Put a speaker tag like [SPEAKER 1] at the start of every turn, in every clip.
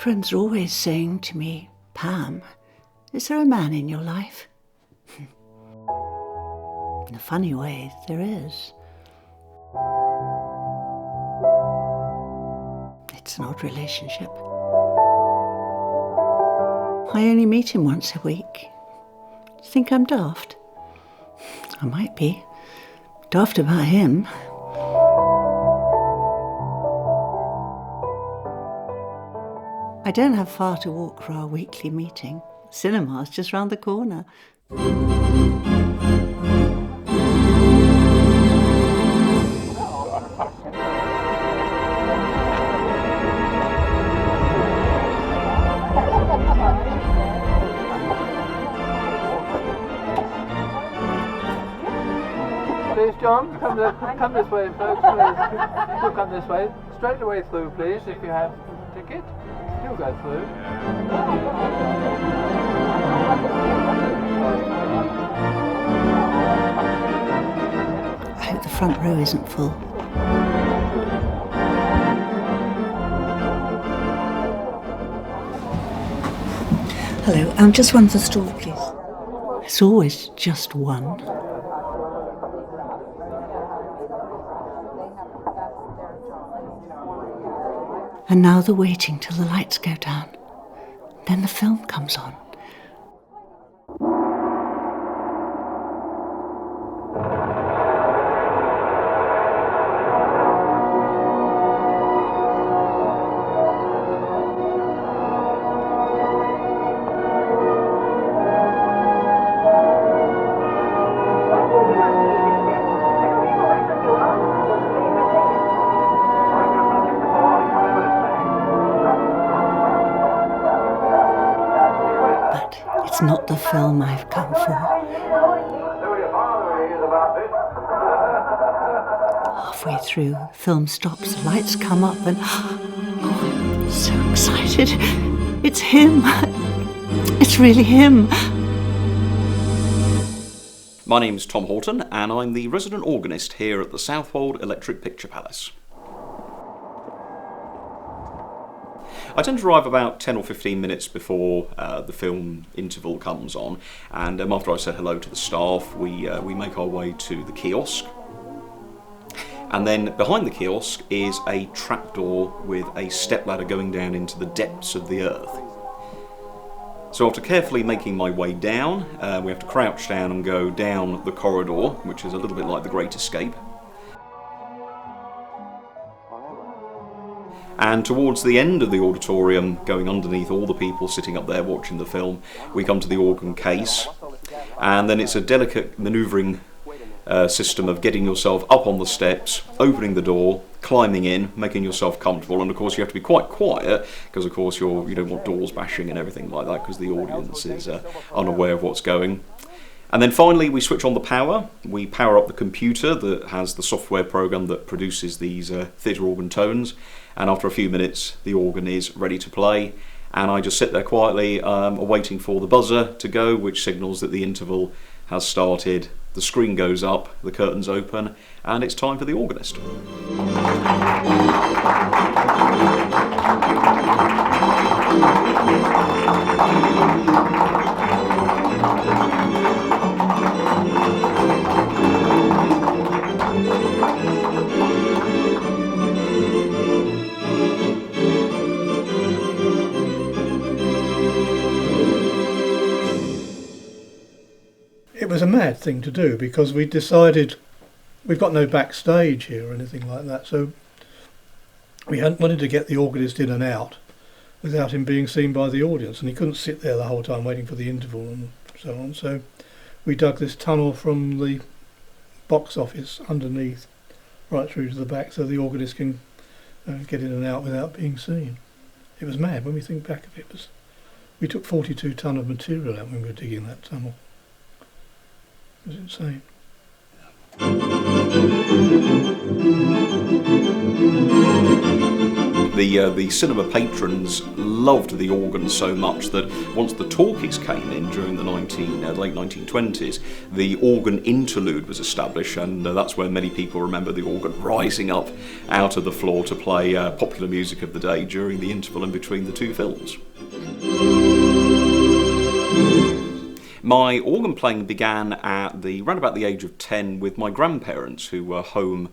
[SPEAKER 1] Friends are always saying to me, "Pam, is there a man in your life?" In a funny way, there is. It's an odd relationship. I only meet him once a week. Do you think I'm daft? I might be. Daft about him. I don't have far to walk for our weekly meeting. Cinema's just round the corner.
[SPEAKER 2] Please, John, come this way, folks. Please. You'll come this way. Straight away through, please, if you have a ticket. You'll go through.
[SPEAKER 1] I hope the front row isn't full. Hello, just one for stall, please. It's always just one. And now the waiting till the lights go down. Then the film comes on. It's not the film I've come for. Halfway through, film stops, lights come up and... Oh, I'm so excited. It's him. It's really him.
[SPEAKER 3] My name's Tom Horton and I'm the resident organist here at the Southwold Electric Picture Palace. I tend to arrive about 10 or 15 minutes before the film interval comes on, and after I say hello to the staff, we make our way to the kiosk. And then behind the kiosk is a trapdoor with a stepladder going down into the depths of the earth. So after carefully making my way down, we have to crouch down and go down the corridor, which is a little bit like the Great Escape. And towards the end of the auditorium, going underneath all the people sitting up there watching the film, we come to the organ case. And then it's a delicate manoeuvring system of getting yourself up on the steps, opening the door, climbing in, making yourself comfortable. And of course you have to be quite quiet, because of course you don't want doors bashing and everything like that, because the audience is unaware of what's going. And then finally we switch on the power. We power up the computer that has the software program that produces these theatre organ tones. And after a few minutes the organ is ready to play, and I just sit there quietly waiting for the buzzer to go, which signals that the interval has started. The screen goes up, the curtains open, and it's time for the organist.
[SPEAKER 4] It was a mad thing to do, because we decided we've got no backstage here or anything like that, so we hadn't wanted to get the organist in and out without him being seen by the audience, and he couldn't sit there the whole time waiting for the interval and so on. So we dug this tunnel from the box office underneath right through to the back, so the organist can get in and out without being seen. It was mad when we think back of it. We took 42 tonne of material out when we were digging that tunnel. It was insane.
[SPEAKER 3] think the cinema patrons loved the organ so much that once the talkies came in during the late 1920s, the organ interlude was established, and that's where many people remember the organ rising up out of the floor to play popular music of the day during the interval in between the two films. My organ playing began at round about the age of 10 with my grandparents, who were home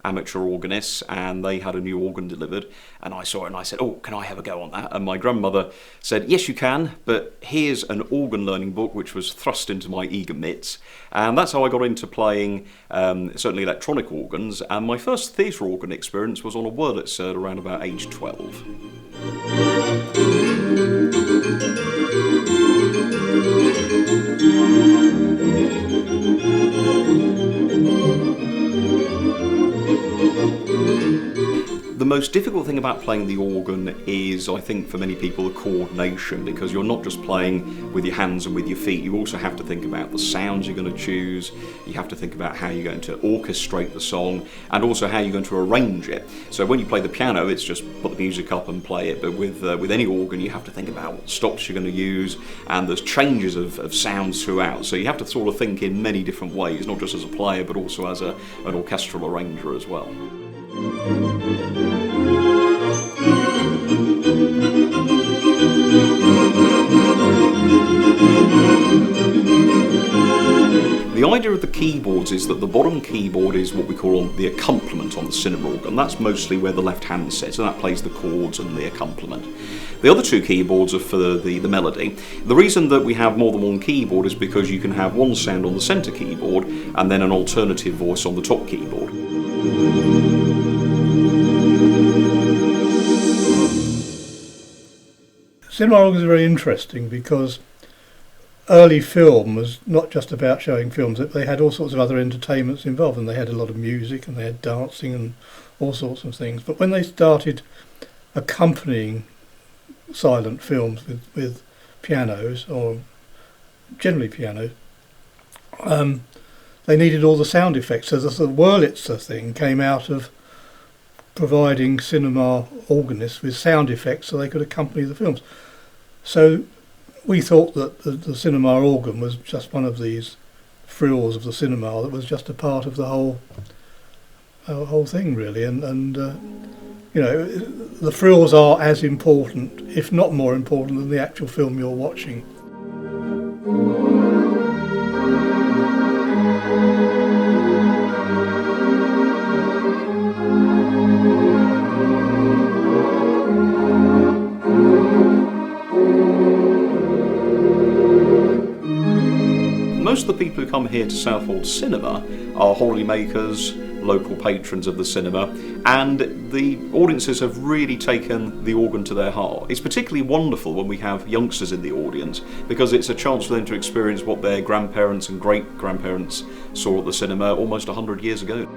[SPEAKER 3] amateur organists, and they had a new organ delivered, and I saw it and I said, "Oh, can I have a go on that?" And my grandmother said, "Yes, you can, but here's an organ learning book," which was thrust into my eager mitts, and that's how I got into playing certainly electronic organs. And my first theatre organ experience was on a Wurlitzer around about age 12. The most difficult thing about playing the organ is, I think, for many people, the coordination, because you're not just playing with your hands and with your feet, you also have to think about the sounds you're going to choose, you have to think about how you're going to orchestrate the song, and also how you're going to arrange it. So when you play the piano, it's just put the music up and play it, but with any organ you have to think about what stops you're going to use, and there's changes of sounds throughout, so you have to sort of think in many different ways, not just as a player but also as an orchestral arranger as well. The idea of the keyboards is that the bottom keyboard is what we call the accompaniment on the cinema organ. That's mostly where the left hand sits, and that plays the chords and the accompaniment. The other two keyboards are for the melody. The reason that we have more than one keyboard is because you can have one sound on the centre keyboard and then an alternative voice on the top keyboard.
[SPEAKER 4] Cinema organs are very interesting because early film was not just about showing films, they had all sorts of other entertainments involved, and they had a lot of music and they had dancing and all sorts of things. But when they started accompanying silent films with pianos, or generally pianos, they needed all the sound effects. So the Wurlitzer thing came out of providing cinema organists with sound effects so they could accompany the films. So we thought that the cinema organ was just one of these frills of the cinema that was just a part of the whole thing, really. And you know, the frills are as important, if not more important, than the actual film you're watching.
[SPEAKER 3] Most of the people who come here to Southwold Cinema are holidaymakers, local patrons of the cinema, and the audiences have really taken the organ to their heart. It's particularly wonderful when we have youngsters in the audience, because it's a chance for them to experience what their grandparents and great-grandparents saw at the cinema almost 100 years ago.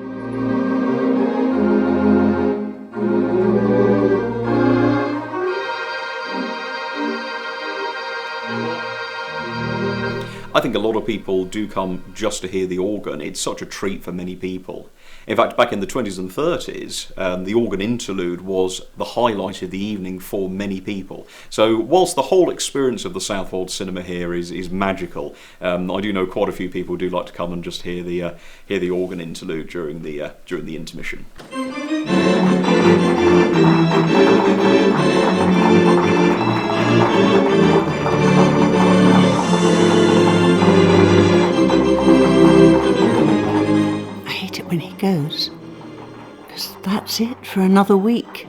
[SPEAKER 3] I think a lot of people do come just to hear the organ. It's such a treat for many people. In fact, back in the 20s and 30s, the organ interlude was the highlight of the evening for many people. So whilst the whole experience of the Southwold cinema here is magical, I do know quite a few people do like to come and just hear the organ interlude during the intermission.
[SPEAKER 1] When he goes, because that's it for another week.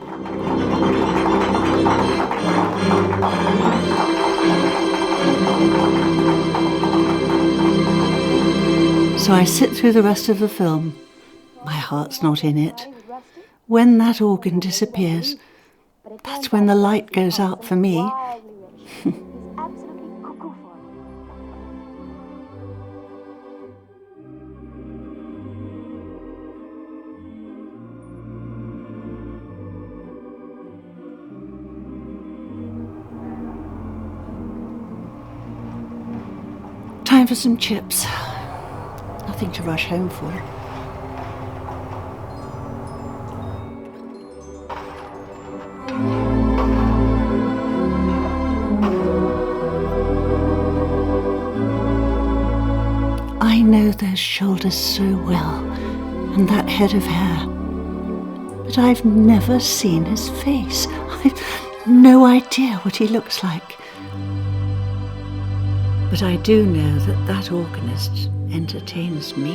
[SPEAKER 1] So I sit through the rest of the film. My heart's not in it. When that organ disappears, that's when the light goes out for me. Time for some chips. Nothing to rush home for. those shoulders so well, and that head of hair. But I've never seen his face. I've no idea what he looks like. But I do know that organist entertains me.